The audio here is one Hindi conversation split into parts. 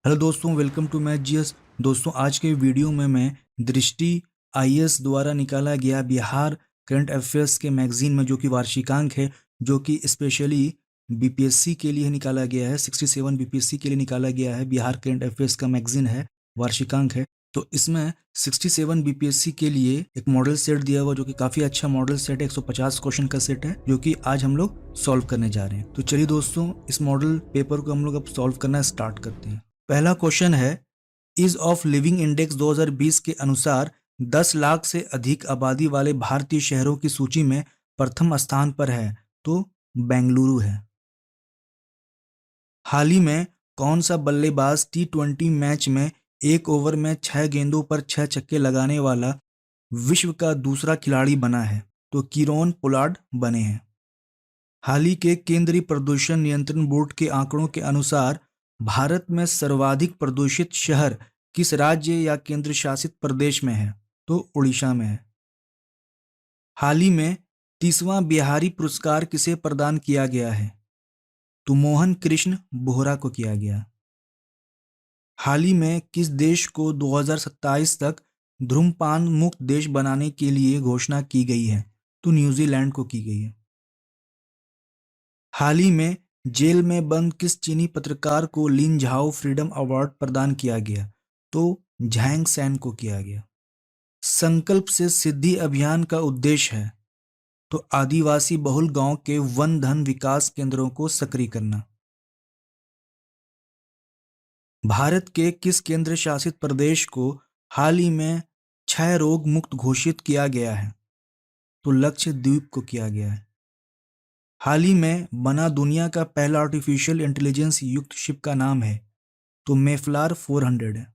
हेलो दोस्तों, वेलकम टू मैथ जीएस। दोस्तों, आज के वीडियो में मैं दृष्टि आईएएस द्वारा निकाला गया बिहार करंट अफेयर्स के मैगजीन में जो कि वार्षिकांक है, जो कि स्पेशली बीपीएससी के लिए निकाला गया है। 67 बीपीएससी के लिए निकाला गया है। बिहार करंट अफेयर्स का मैगजीन है, वार्षिकांक है। तो इसमें 67 बीपीएससी के लिए एक मॉडल सेट दिया हुआ, जो कि काफ़ी अच्छा मॉडल सेट है। 150 क्वेश्चन का सेट है, जो कि आज हम लोग सॉल्व करने जा रहे हैं। तो चलिए दोस्तों, इस मॉडल पेपर को हम लोग अब सॉल्व करना स्टार्ट करते हैं। पहला क्वेश्चन है, ईज ऑफ लिविंग इंडेक्स 2020 के अनुसार 10 लाख से अधिक आबादी वाले भारतीय शहरों की सूची में प्रथम स्थान पर है तो बेंगलुरु है। हाल ही में कौन सा बल्लेबाज टी20 मैच में एक ओवर में 6 गेंदों पर 6 छक्के लगाने वाला विश्व का दूसरा खिलाड़ी बना है तो कीरोन पोलार्ड बने हैं। हाल ही के केंद्रीय प्रदूषण नियंत्रण बोर्ड के आंकड़ों के अनुसार भारत में सर्वाधिक प्रदूषित शहर किस राज्य या केंद्र शासित प्रदेश में है तो उड़ीसा में है। हाल ही में 30वां बिहारी पुरस्कार किसे प्रदान किया गया है तो मोहन कृष्ण बोहरा को किया गया। हाल ही में किस देश को 2027 तक धूम्रपान मुक्त देश बनाने के लिए घोषणा की गई है तो न्यूजीलैंड को की गई है। हाल ही में जेल में बंद किस चीनी पत्रकार को लिन झाओ फ्रीडम अवार्ड प्रदान किया गया तो झांग सैन को किया गया। संकल्प से सिद्धि अभियान का उद्देश्य है तो आदिवासी बहुल गांव के वन धन विकास केंद्रों को सक्रिय करना। भारत के किस केंद्र शासित प्रदेश को हाल ही में क्षय रोग मुक्त घोषित किया गया है तो लक्षद्वीप को किया गया है। हाल ही में बना दुनिया का पहला आर्टिफिशियल इंटेलिजेंस युक्त शिप का नाम है तो मेफ्लार 400 है।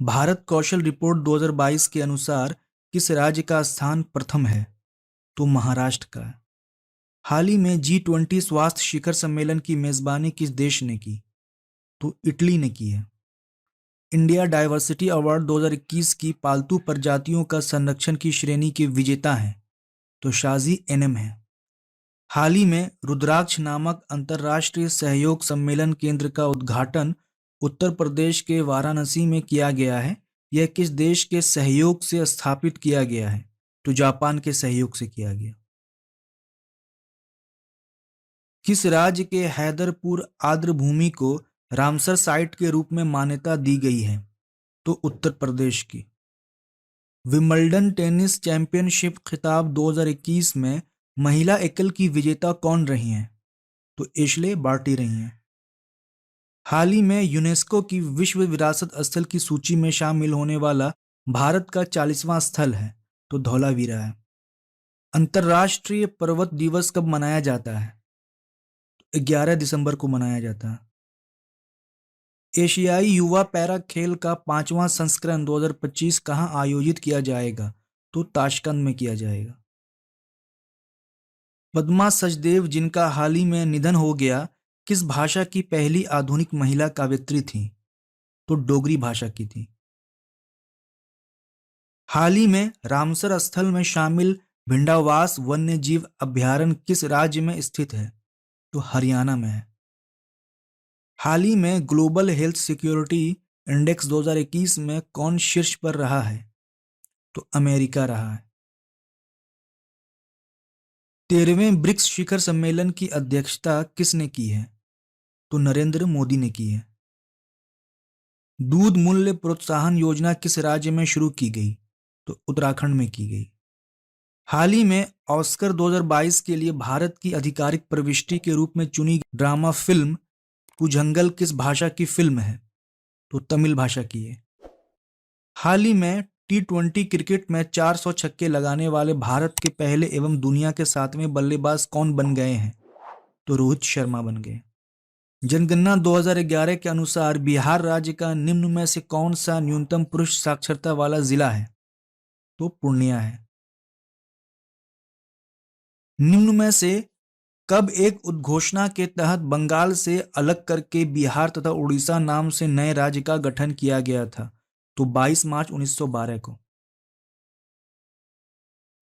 भारत कौशल रिपोर्ट 2022 के अनुसार किस राज्य का स्थान प्रथम है तो महाराष्ट्र का है। हाल ही में G20 स्वास्थ्य शिखर सम्मेलन की मेजबानी किस देश ने की तो इटली ने की है। इंडिया डाइवर्सिटी अवार्ड 2021 की पालतू प्रजातियों का संरक्षण की श्रेणी के विजेता हैं तो शाजी एनएम है। हाल ही में रुद्राक्ष नामक अंतर्राष्ट्रीय सहयोग सम्मेलन केंद्र का उद्घाटन उत्तर प्रदेश के वाराणसी में किया गया है। यह किस देश के सहयोग से स्थापित किया गया है तो जापान के सहयोग से किया गया। किस राज्य के हैदरपुर आर्द्रभूमि को रामसर साइट के रूप में मान्यता दी गई है तो उत्तर प्रदेश की। विंबलडन टेनिस चैंपियनशिप खिताब 2021 में महिला एकल की विजेता कौन रही हैं तो एशले बार्टी रही हैं। हाल ही में यूनेस्को की विश्व विरासत स्थल की सूची में शामिल होने वाला भारत का 40वां स्थल है तो धौलावीरा है। अंतर्राष्ट्रीय पर्वत दिवस कब मनाया जाता है 11 दिसंबर को मनाया जाता है। एशियाई युवा पैरा खेल का 5वां संस्करण 2025 कहां आयोजित किया जाएगा तो ताशकंद में किया जाएगा। पद्मा सचदेव, जिनका हाल ही में निधन हो गया, किस भाषा की पहली आधुनिक महिला कवयित्री थी तो डोगरी भाषा की थी। हाल ही में रामसर स्थल में शामिल भिंडावास वन्य जीव अभ्यारण्य किस राज्य में स्थित है तो हरियाणा में है। हाल ही में ग्लोबल हेल्थ सिक्योरिटी इंडेक्स 2021 में कौन शीर्ष पर रहा है तो अमेरिका रहा है। 13वें ब्रिक्स शिखर सम्मेलन की अध्यक्षता किसने की है तो नरेंद्र मोदी ने की है। दूध मूल्य प्रोत्साहन योजना किस राज्य में शुरू की गई तो उत्तराखंड में की गई। हाल ही में ऑस्कर 2022 के लिए भारत की आधिकारिक प्रविष्टि के रूप में चुनी गई ड्रामा फिल्म कुजंगल किस भाषा की फिल्म है तो तमिल भाषा की है। हाल ही में T20 क्रिकेट में 400 छक्के लगाने वाले भारत के पहले एवं दुनिया के 7वें बल्लेबाज कौन बन गए हैं तो रोहित शर्मा बन गए। जनगणना 2011 के अनुसार बिहार राज्य का निम्न में से कौन सा न्यूनतम पुरुष साक्षरता वाला जिला है तो पूर्णिया है। निम्न में से कब एक उद्घोषणा के तहत बंगाल से अलग करके बिहार तथा उड़ीसा नाम से नए राज्य का गठन किया गया था तो 22 मार्च 1912 को।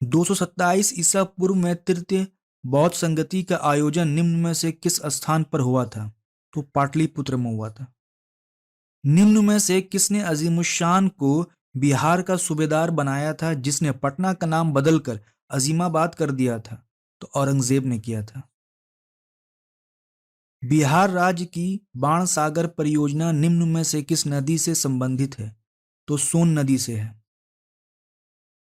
227 ईसा पूर्व में तृतीय बौद्ध संगति का आयोजन निम्न में से किस स्थान पर हुआ था तो पाटलिपुत्र में हुआ था। निम्न में से किसने अजीमुशान को बिहार का सूबेदार बनाया था, जिसने पटना का नाम बदलकर अजीमाबाद कर दिया था? तो औरंगजेब ने किया था। बिहार राज्य की बाण सागर परियोजना निम्न में से किस नदी से संबंधित है? तो सोन नदी से है।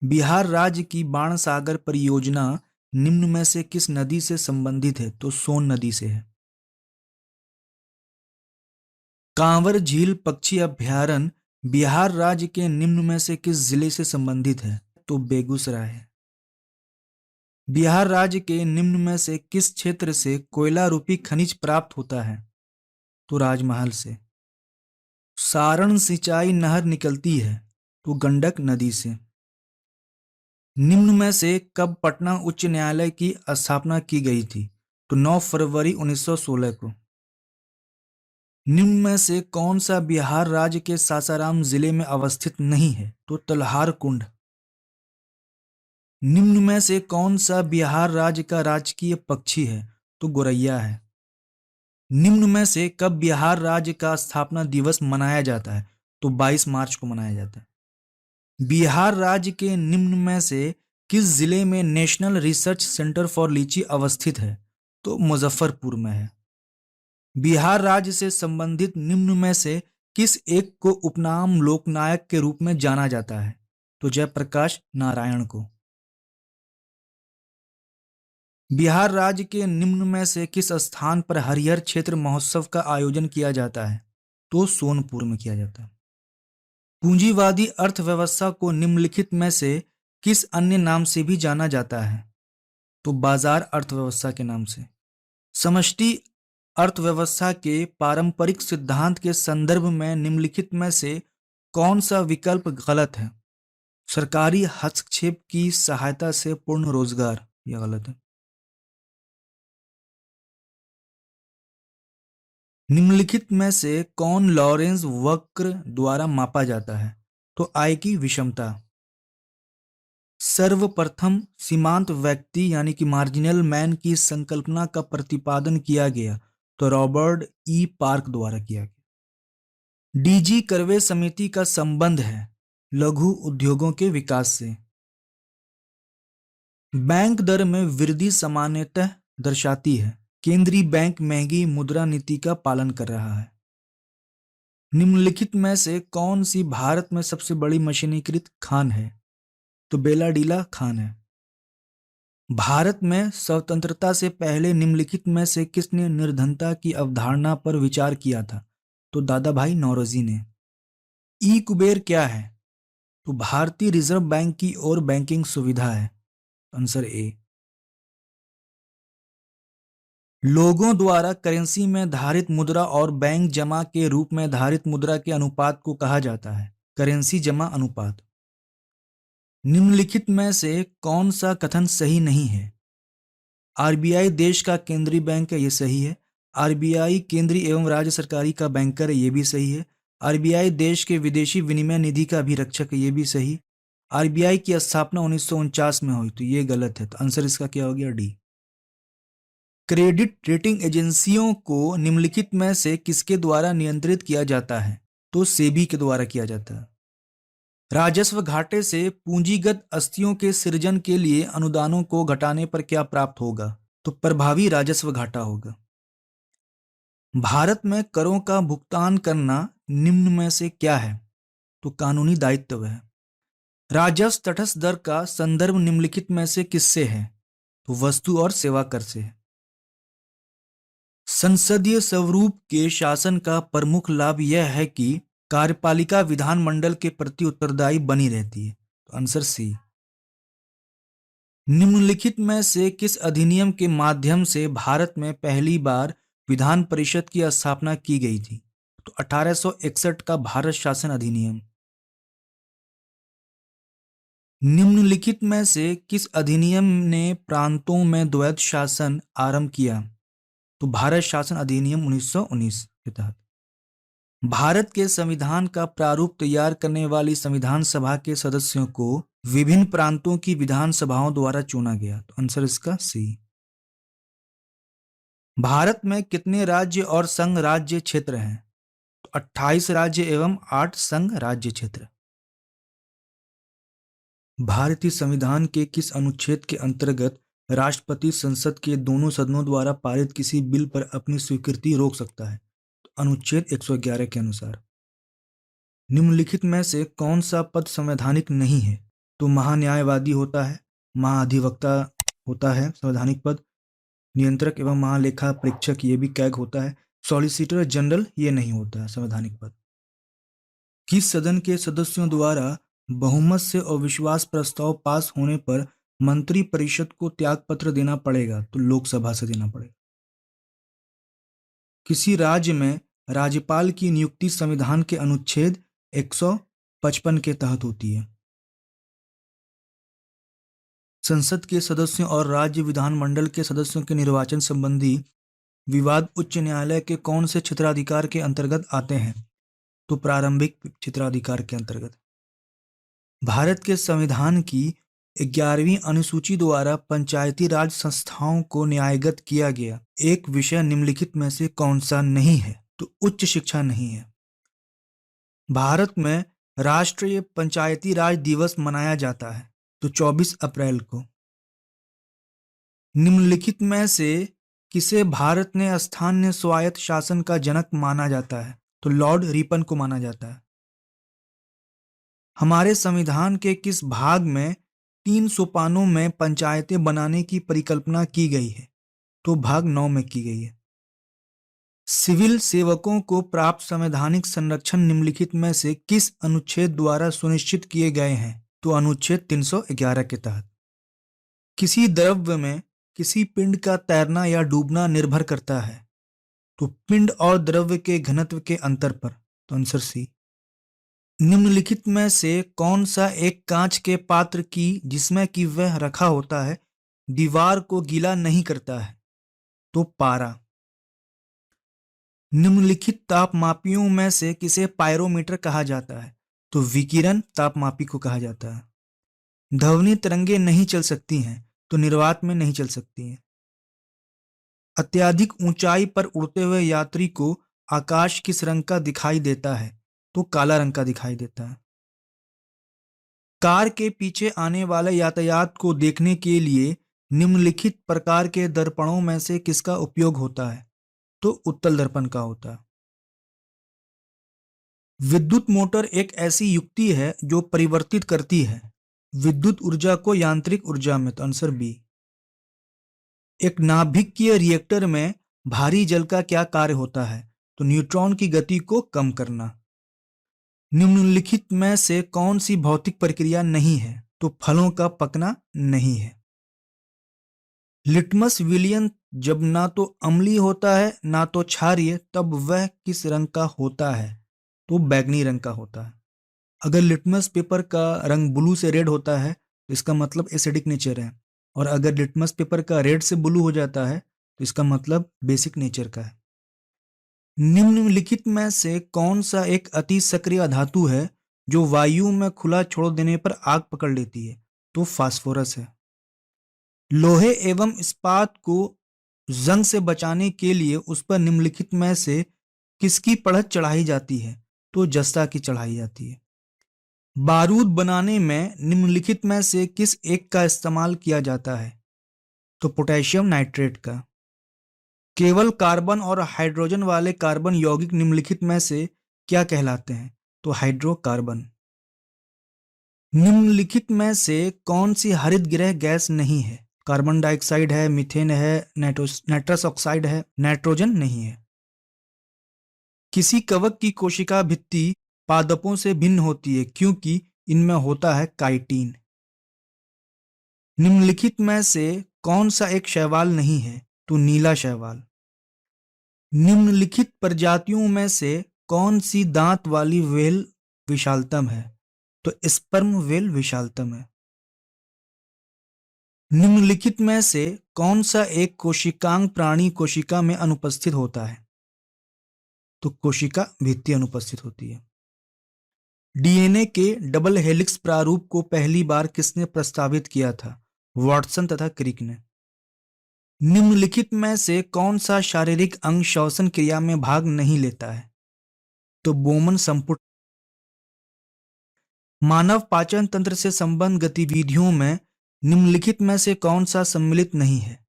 बिहार राज्य की बाण सागर परियोजना निम्न में से किस नदी से संबंधित है? तो सोन नदी से है। कांवर झील पक्षी अभयारण्य बिहार राज्य के निम्न में से किस जिले से संबंधित है? तो बेगूसराय है। बिहार राज्य के निम्न में से किस क्षेत्र से कोयला रूपी खनिज प्राप्त होता है? तो राजमहल से। सारण सिंचाई नहर निकलती है? तो गंडक नदी से। निम्न में से कब पटना उच्च न्यायालय की स्थापना की गई थी? तो 9 फरवरी 1916 को। निम्न में से कौन सा बिहार राज्य के सासाराम जिले में अवस्थित नहीं है? तो तलहार कुंड। निम्न में से कौन सा बिहार राज्य का राजकीय पक्षी है? तो गोरैया है। निम्न में से कब बिहार राज्य का स्थापना दिवस मनाया जाता है? तो 22 मार्च को मनाया जाता है। बिहार राज्य के निम्न में से किस जिले में नेशनल रिसर्च सेंटर फॉर लीची अवस्थित है? तो मुजफ्फरपुर में है। बिहार राज्य से संबंधित निम्न में से किस एक को उपनाम लोकनायक के रूप में जाना जाता है? तो जयप्रकाश नारायण को। बिहार राज्य के निम्न में से किस स्थान पर हरिहर क्षेत्र महोत्सव का आयोजन किया जाता है? तो सोनपुर में किया जाता है। पूंजीवादी अर्थव्यवस्था को निम्नलिखित में से किस अन्य नाम से भी जाना जाता है? तो बाजार अर्थव्यवस्था के नाम से। समष्टि अर्थव्यवस्था के पारंपरिक सिद्धांत के संदर्भ में निम्नलिखित में से कौन सा विकल्प गलत है? सरकारी हस्तक्षेप की सहायता से पूर्ण रोजगार, यह गलत है। निम्नलिखित में से कौन लॉरेंस वक्र द्वारा मापा जाता है? तो आय की विषमता। सर्वप्रथम सीमांत व्यक्ति यानी कि मार्जिनल मैन की संकल्पना का प्रतिपादन किया गया तो रॉबर्ट ई पार्क द्वारा किया गया। डीजी करवे समिति का संबंध है लघु उद्योगों के विकास से। बैंक दर में वृद्धि सामान्यतः दर्शाती है केंद्रीय बैंक महंगी मुद्रा नीति का पालन कर रहा है। निम्नलिखित में से कौन सी भारत में सबसे बड़ी मशीनीकृत खान है? तो बेलाडीला खान है। भारत में स्वतंत्रता से पहले निम्नलिखित में से किसने निर्धनता की अवधारणा पर विचार किया था? तो दादा भाई नौरोजी ने। ई कुबेर क्या है? तो भारतीय रिजर्व बैंक की ओर बैंकिंग सुविधा है। Answer A. लोगों द्वारा करेंसी में धारित मुद्रा और बैंक जमा के रूप में धारित मुद्रा के अनुपात को कहा जाता है करेंसी जमा अनुपात। निम्नलिखित में से कौन सा कथन सही नहीं है? आरबीआई देश का केंद्रीय बैंक है, ये सही है। आरबीआई केंद्रीय एवं राज्य सरकारी का बैंकर है, ये भी सही है। आरबीआई देश के विदेशी विनिमय निधि का अभिरक्षक है, ये भी सही। आरबीआई की स्थापना 1949 में हुई, तो ये गलत है। तो आंसर इसका क्या हो गया? डी। क्रेडिट रेटिंग एजेंसियों को निम्नलिखित में से किसके द्वारा नियंत्रित किया जाता है? तो सेबी के द्वारा किया जाता है। राजस्व घाटे से पूंजीगत अस्तियों के सृजन के लिए अनुदानों को घटाने पर क्या प्राप्त होगा? तो प्रभावी राजस्व घाटा होगा। भारत में करों का भुगतान करना निम्न में से क्या है? तो कानूनी दायित्व है। राजस्व तटस्थ दर का संदर्भ निम्नलिखित में से किससे है? तो वस्तु और सेवा कर से है। संसदीय स्वरूप के शासन का प्रमुख लाभ यह है कि कार्यपालिका विधानमंडल के प्रति उत्तरदायी बनी रहती है। तो आंसर सी। निम्नलिखित में से किस अधिनियम के माध्यम से भारत में पहली बार विधान परिषद की स्थापना की गई थी? तो 1861 का भारत शासन अधिनियम। निम्नलिखित में से किस अधिनियम ने प्रांतों में द्वैध शासन आरंभ किया? तो भारत शासन अधिनियम 1919 के तहत। भारत के संविधान का प्रारूप तैयार करने वाली संविधान सभा के सदस्यों को विभिन्न प्रांतों की विधानसभाओं द्वारा चुना गया। तो आंसर इसका सी। भारत में कितने राज्य और संघ राज्य क्षेत्र हैं? तो 28 राज्य एवं 8 संघ राज्य क्षेत्र। भारतीय संविधान के किस अनुच्छेद के अंतर्गत राष्ट्रपति संसद के दोनों सदनों द्वारा पारित किसी बिल पर अपनी स्वीकृति रोक सकता है? तो अनुच्छेद 111 के अनुसार। निम्नलिखित में से कौन सा पद संवैधानिक नहीं है? तो महान्यायवादी होता है, महाधिवक्ता होता है संवैधानिक पद, नियंत्रक एवं महालेखा परीक्षक ये भी कैग होता है, सॉलिसिटर जनरल ये नहीं होता है संवैधानिक पद। किस सदन के सदस्यों द्वारा बहुमत से अविश्वास प्रस्ताव पास होने पर मंत्रिपरिषद को त्यागपत्र देना पड़ेगा? तो लोकसभा से देना पड़ेगा। किसी राज्य में राज्यपाल की नियुक्ति संविधान के अनुच्छेद 155 के तहत होती है? संसद के सदस्यों और राज्य विधानमंडल के सदस्यों के निर्वाचन संबंधी विवाद उच्च न्यायालय के कौन से क्षेत्राधिकार के अंतर्गत आते हैं? तो प्रारंभिक क्षेत्राधिकार के अंतर्गत। भारत के संविधान की 11वीं अनुसूची द्वारा पंचायती राज संस्थाओं को न्यायगत किया गया एक विषय निम्नलिखित में से कौन सा नहीं है? तो उच्च शिक्षा नहीं है। भारत में राष्ट्रीय पंचायती राज दिवस मनाया जाता है? तो 24 अप्रैल को। निम्नलिखित में से किसे भारत ने स्थानीय स्वायत्त शासन का जनक माना जाता है? तो लॉर्ड रिपन को माना जाता है। हमारे संविधान के किस भाग में 3 सोपानों में पंचायतें बनाने की परिकल्पना की गई है? तो भाग 9 में की गई है। सिविल सेवकों को प्राप्त संवैधानिक संरक्षण निम्नलिखित में से किस अनुच्छेद द्वारा सुनिश्चित किए गए हैं? तो अनुच्छेद 311 के तहत। किसी द्रव्य में किसी पिंड का तैरना या डूबना निर्भर करता है? तो पिंड और द्रव्य के घनत्व के अंतर पर। तो आंसर सी। निम्नलिखित में से कौन सा एक कांच के पात्र की जिसमें कि वह रखा होता है दीवार को गीला नहीं करता है? तो पारा। निम्नलिखित तापमापियों में से किसे पायरोमीटर कहा जाता है? तो विकिरण तापमापी को कहा जाता है। ध्वनि तरंगे नहीं चल सकती हैं? तो निर्वात में नहीं चल सकती हैं। अत्यधिक ऊंचाई पर उड़ते हुए यात्री को आकाश किस रंग का दिखाई देता है? तो काला रंग का दिखाई देता है। कार के पीछे आने वाले यातायात को देखने के लिए निम्नलिखित प्रकार के दर्पणों में से किसका उपयोग होता है? तो उत्तल दर्पण का होता है। विद्युत मोटर एक ऐसी युक्ति है जो परिवर्तित करती है विद्युत ऊर्जा को यांत्रिक ऊर्जा में। तो आंसर बी। एक नाभिकीय रिएक्टर में भारी जल का क्या कार्य होता है? तो न्यूट्रॉन की गति को कम करना। निम्नलिखित में से कौन सी भौतिक प्रक्रिया नहीं है? तो फलों का पकना नहीं है। लिटमस विलियन जब ना तो अम्लीय होता है ना तो क्षारीय तब वह किस रंग का होता है? तो बैगनी रंग का होता है। अगर लिटमस पेपर का रंग ब्लू से रेड होता है तो इसका मतलब एसिडिक नेचर है, और अगर लिटमस पेपर का रेड से ब्लू हो जाता है तो इसका मतलब बेसिक नेचर का है। निम्नलिखित में से कौन सा एक अति सक्रिय धातु है जो वायु में खुला छोड़ देने पर आग पकड़ लेती है? तो फास्फोरस है। लोहे एवं इस्पात को जंग से बचाने के लिए उस पर निम्नलिखित में से किसकी पढ़त चढ़ाई जाती है? तो जस्ता की चढ़ाई जाती है। बारूद बनाने में निम्नलिखित में से किस एक का इस्तेमाल किया जाता है? तो पोटेशियम नाइट्रेट का। केवल कार्बन और हाइड्रोजन वाले कार्बन यौगिक निम्नलिखित में से क्या कहलाते हैं? तो हाइड्रोकार्बन। निम्नलिखित में से कौन सी हरित गृह गैस नहीं है? कार्बन डाइऑक्साइड है, मीथेन है, नाइट्रस ऑक्साइड है, नाइट्रोजन नहीं है। किसी कवक की कोशिका भित्ति पादपों से भिन्न होती है क्योंकि इनमें होता है काइटिन। निम्नलिखित में से कौन सा एक शैवाल नहीं है? तो नीला शैवाल। निम्नलिखित प्रजातियों में से कौन सी दांत वाली व्हेल विशालतम है? तो स्पर्म व्हेल विशालतम है। निम्नलिखित में से कौन सा एक कोशिकांग प्राणी कोशिका में अनुपस्थित होता है? तो कोशिका भित्ति अनुपस्थित होती है। डीएनए के डबल हेलिक्स प्रारूप को पहली बार किसने प्रस्तावित किया था? वॉटसन तथा क्रिक ने। निम्नलिखित में से कौन सा शारीरिक अंग श्वसन क्रिया में भाग नहीं लेता है? तो बोमन संपुट। मानव पाचन तंत्र से संबंध गतिविधियों में निम्नलिखित में से कौन सा सम्मिलित नहीं है?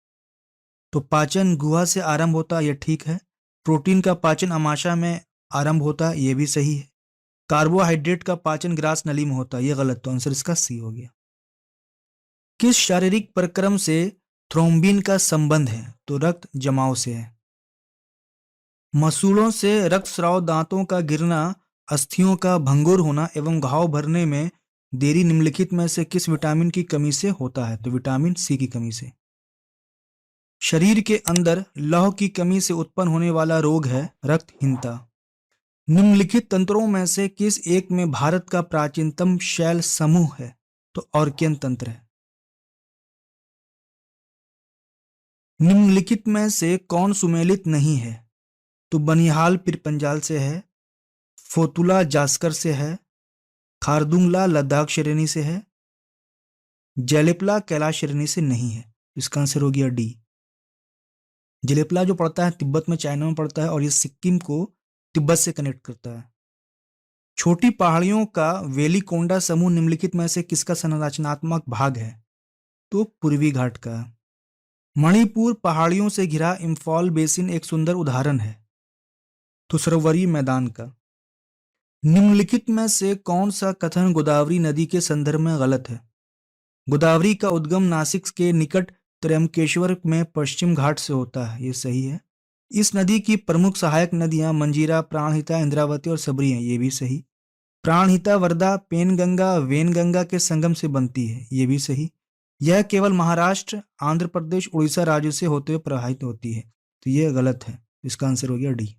तो पाचन गुहा से आरंभ होता है, यह ठीक है। प्रोटीन का पाचन आमाशय में आरंभ होता है, यह भी सही है। कार्बोहाइड्रेट का पाचन ग्रास नली में होता है, यह गलत। तो आंसर इसका सी हो गया। किस शारीरिक प्रक्रम से थ्रोम्बिन का संबंध है? तो रक्त जमाव से है। मसूड़ों से रक्तस्राव, दांतों का गिरना, अस्थियों का भंगुर होना एवं घाव भरने में देरी निम्नलिखित में से किस विटामिन की कमी से होता है? तो विटामिन सी की कमी से। शरीर के अंदर लौह की कमी से उत्पन्न होने वाला रोग है रक्तहीनता। निम्नलिखित तंत्रों में से किस एक में भारत का प्राचीनतम शैल समूह है? तो ऑर्कियन तंत्र है। निम्नलिखित में से कौन सुमेलित नहीं है? तो बनिहाल पिरपंजाल से है, फोतुला जास्कर से है, खारदुंगला लद्दाख श्रेणी से है, जेलेपला कैलाश श्रेणी से नहीं है। इसका आंसर हो गया डी। जेलेपला जो पड़ता है तिब्बत में, चाइना में पड़ता है, और ये सिक्किम को तिब्बत से कनेक्ट करता है। छोटी पहाड़ियों का वेलिकोंडा समूह निम्नलिखित में से किसका संरचनात्मक भाग है? तो पूर्वी घाट का। मणिपुर पहाड़ियों से घिरा इम्फॉल बेसिन एक सुंदर उदाहरण है। तो सरोवरी मैदान का। निम्नलिखित में से कौन सा कथन गोदावरी नदी के संदर्भ में गलत है? गोदावरी का उद्गम नासिक के निकट त्र्यंबकेश्वर में पश्चिम घाट से होता है, ये सही है। इस नदी की प्रमुख सहायक नदियां मंजीरा, प्राणहिता, इंद्रावती और सबरी हैं, ये भी सही। प्राणहिता वर्धा पेनगंगा वेनगंगा के संगम से बनती है, ये भी सही। यह केवल महाराष्ट्र, आंध्र प्रदेश, उड़ीसा राज्य से होते हुए प्रवाहित होती है, तो यह गलत है। इसका आंसर हो गया डी।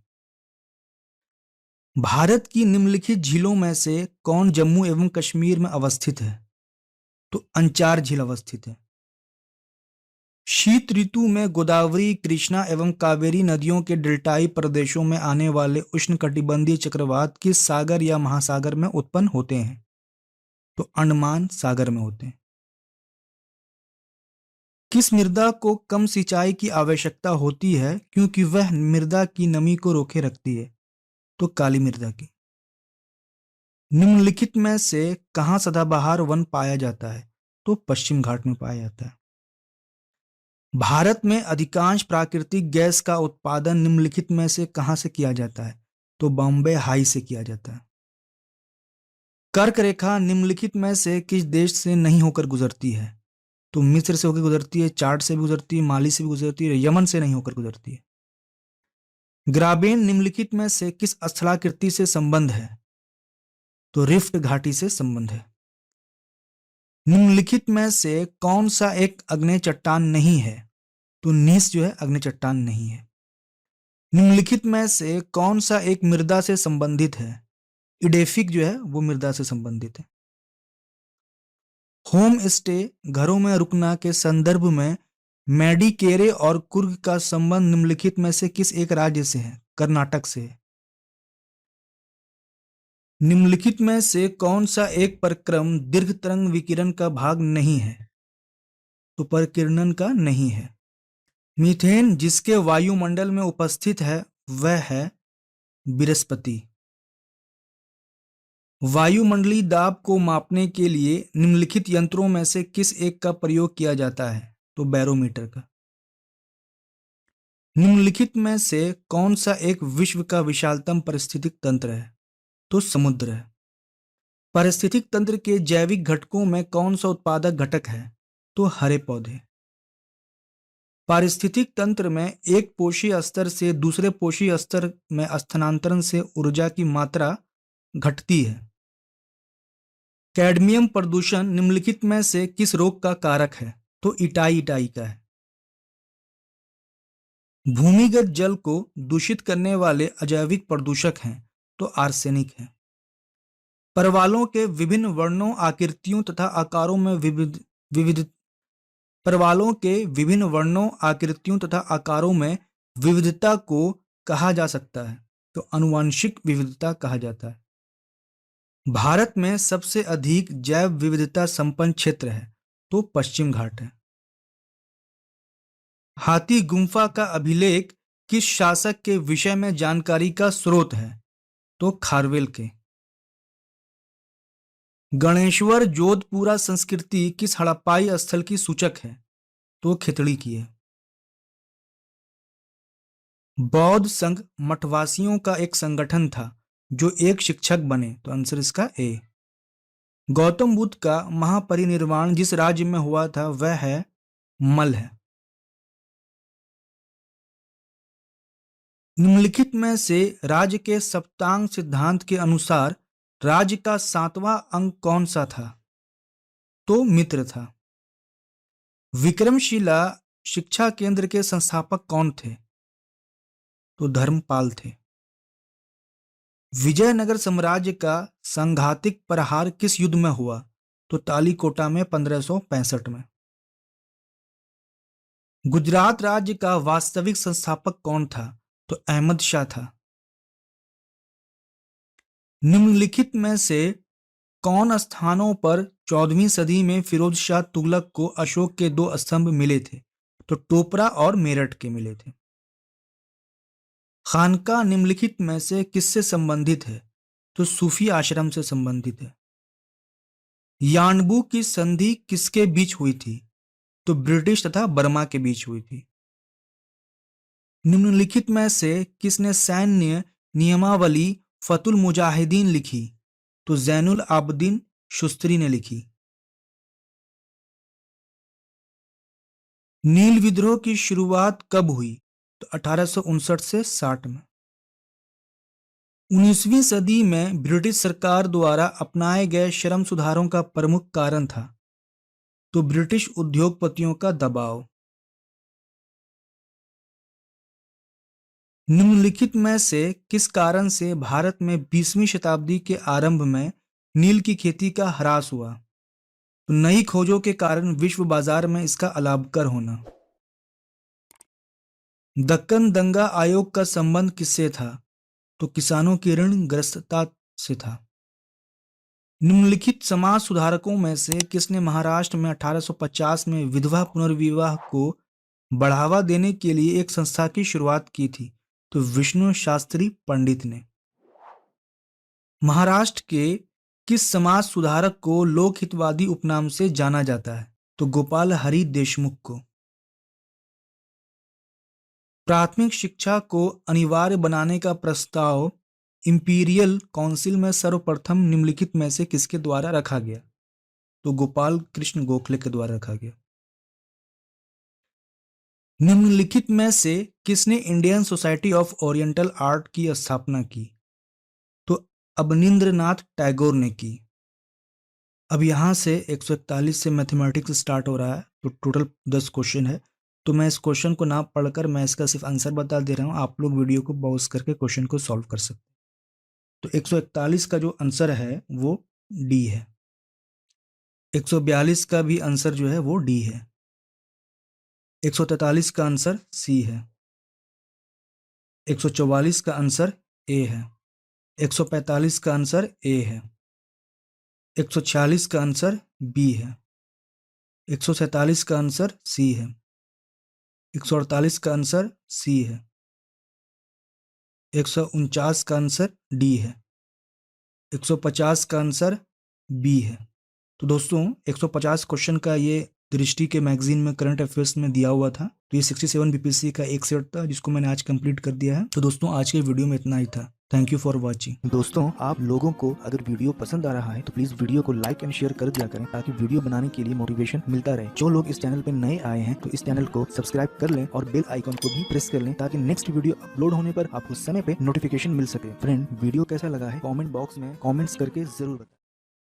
भारत की निम्नलिखित झीलों में से कौन जम्मू एवं कश्मीर में अवस्थित है? तो अंचार झील अवस्थित है। शीत ऋतु में गोदावरी, कृष्णा एवं कावेरी नदियों के डेल्टाई प्रदेशों में आने वाले उष्णकटिबंधीय चक्रवात किस सागर या महासागर में उत्पन्न होते हैं? तो अंडमान सागर में होते हैं। किस मृदा को कम सिंचाई की आवश्यकता होती है क्योंकि वह मृदा की नमी को रोके रखती है? तो काली मृदा की। निम्नलिखित में से कहां सदाबहार वन पाया जाता है? तो पश्चिम घाट में पाया जाता है। भारत में अधिकांश प्राकृतिक गैस का उत्पादन निम्नलिखित में से कहां से किया जाता है? तो बॉम्बे हाई से किया जाता है। कर्क रेखा निम्नलिखित में से किस देश से नहीं होकर गुजरती है? तो मिस्र से होकर गुजरती है, चाड से भी गुजरती है, माली से भी गुजरती है, यमन से नहीं होकर गुजरती है। ग्राबेन निम्नलिखित में से किस स्थलाकृति से संबंध है? तो रिफ्ट घाटी से संबंध है। निम्नलिखित में से कौन सा एक आग्नेय चट्टान नहीं है? तो नीस जो है आग्नेय चट्टान नहीं है। निम्नलिखित में से कौन सा एक मृदा से संबंधित है? इडेफिक जो है वो मृदा से संबंधित है। होम स्टे, घरों में रुकना के संदर्भ में मेडिकेरे और कुर्ग का संबंध निम्नलिखित में से किस एक राज्य से है? कर्नाटक से है। निम्नलिखित में से कौन सा एक प्रक्रम दीर्घ तरंग विकिरण का भाग नहीं है? तो परकिरणन का नहीं है। मीथेन जिसके वायुमंडल में उपस्थित है वह है बृहस्पति। वायुमंडलीय दाब को मापने के लिए निम्नलिखित यंत्रों में से किस एक का प्रयोग किया जाता है? तो बैरोमीटर का। निम्नलिखित में से कौन सा एक विश्व का विशालतम पारिस्थितिक तंत्र है? तो समुद्र है। पारिस्थितिक तंत्र के जैविक घटकों में कौन सा उत्पादक घटक है? तो हरे पौधे। पारिस्थितिक तंत्र में एक पोषी स्तर से दूसरे पोषी स्तर में स्थानांतरण से ऊर्जा की मात्रा घटती है। कैडमियम प्रदूषण निम्नलिखित में से किस रोग का कारक है? तो इटाई इटाई का है। भूमिगत जल को दूषित करने वाले अजैविक प्रदूषक हैं, तो आर्सेनिक है। परवालों के विभिन्न वर्णों, आकृतियों तथा आकारों में विविध परवालों के विभिन्न वर्णों, आकृतियों तथा आकारों में विविधता को कहा जा सकता है? तो आनुवंशिक विविधता कहा जाता है। भारत में सबसे अधिक जैव विविधता संपन्न क्षेत्र है? तो पश्चिम घाट है। हाथी गुम्फा का अभिलेख किस शासक के विषय में जानकारी का स्रोत है? तो खारवेल के। गणेश्वर जोधपुरा संस्कृति किस हड़प्पाई स्थल की सूचक है? तो खितड़ी की है। बौद्ध संघ मठवासियों का एक संगठन था जो एक शिक्षक बने, तो आंसर इसका ए। गौतम बुद्ध का महापरिनिर्वाण जिस राज्य में हुआ था वह है मल है। निम्नलिखित में से राज्य के सप्तांग सिद्धांत के अनुसार राज्य का 7वां अंग कौन सा था? तो मित्र था। विक्रमशिला शिक्षा केंद्र के संस्थापक कौन थे? तो धर्मपाल थे। विजयनगर साम्राज्य का संघातिक प्रहार किस युद्ध में हुआ? तो तालीकोटा में 1565 में। गुजरात राज्य का वास्तविक संस्थापक कौन था? तो अहमद शाह था। निम्नलिखित में से कौन स्थानों पर 14वीं सदी में फिरोज शाह तुगलक को अशोक के 2 स्तंभ मिले थे? तो टोपरा और मेरठ के मिले थे। खानका निम्नलिखित में से किससे संबंधित है? तो सूफी आश्रम से संबंधित है। यानबू की संधि किसके बीच हुई थी? तो ब्रिटिश तथा बर्मा के बीच हुई थी। निम्नलिखित में से किसने सैन्य नियमावली फतुल मुजाहिदीन लिखी? तो जैनुल आबदीन शुस्त्री ने लिखी। नील विद्रोह की शुरुआत कब हुई? तो 1859 से 60 में। 19वीं सदी में ब्रिटिश सरकार द्वारा अपनाए गए श्रम सुधारों का प्रमुख कारण था? तो ब्रिटिश उद्योगपतियों का दबाव। निम्नलिखित में से किस कारण से भारत में 20वीं शताब्दी के आरंभ में नील की खेती का ह्रास हुआ? तो नई खोजों के कारण विश्व बाजार में इसका अलाभकर होना। दक्कन दंगा आयोग का संबंध किससे था? तो किसानों की ऋणग्रस्तता से था। निम्नलिखित समाज सुधारकों में से किसने महाराष्ट्र में 1850 में विधवा पुनर्विवाह को बढ़ावा देने के लिए एक संस्था की शुरुआत की थी? तो विष्णु शास्त्री पंडित ने। महाराष्ट्र के किस समाज सुधारक को लोकहितवादी उपनाम से जाना जाता है? तो गोपाल हरि देशमुख को। प्राथमिक शिक्षा को अनिवार्य बनाने का प्रस्ताव इंपीरियल काउंसिल में सर्वप्रथम निम्नलिखित में से किसके द्वारा रखा गया? तो गोपाल कृष्ण गोखले के द्वारा रखा गया। निम्नलिखित में से किसने Indian society of oriental art की स्थापना की? तो अवनींद्रनाथ टैगोर ने की। अब यहां से 141 से मैथमेटिक्स स्टार्ट हो रहा है, तो टोटल 10 क्वेश्चन है। तो मैं इस क्वेश्चन को ना पढ़कर मैं इसका सिर्फ आंसर बता दे रहा हूं, आप लोग वीडियो को पॉज करके क्वेश्चन को सॉल्व कर सकते हैं। तो 141 का जो आंसर है वो डी है। 142 का भी आंसर जो है वो डी है। 143 का आंसर सी है। 144 का आंसर ए है। 145 का आंसर ए है। 146 का आंसर बी है। 147 का आंसर सी है। 148 का आंसर सी है। 149 का आंसर डी है। 150 का आंसर बी है। तो दोस्तों 150 क्वेश्चन का ये दृष्टि के मैगजीन में करंट अफेयर्स में दिया हुआ था। तो ये 67 बीपीएससी का एक सेट था जिसको मैंने आज कंप्लीट कर दिया है। तो दोस्तों आज के वीडियो में इतना ही था। Thank you for watching. दोस्तों आप लोगों को अगर वीडियो पसंद आ रहा है तो प्लीज वीडियो को लाइक एंड शेयर कर दिया करें ताकि वीडियो बनाने के लिए मोटिवेशन मिलता रहे। जो लोग इस चैनल पे नए आए हैं तो इस चैनल को सब्सक्राइब कर लें और बेल आइकन को भी प्रेस कर लें ताकि नेक्स्ट वीडियो अपलोड होने पर आपको समय पे नोटिफिकेशन मिल सके। फ्रेंड वीडियो कैसा लगा है कमेंट बॉक्स में कमेंट्स करके जरूर बताएं।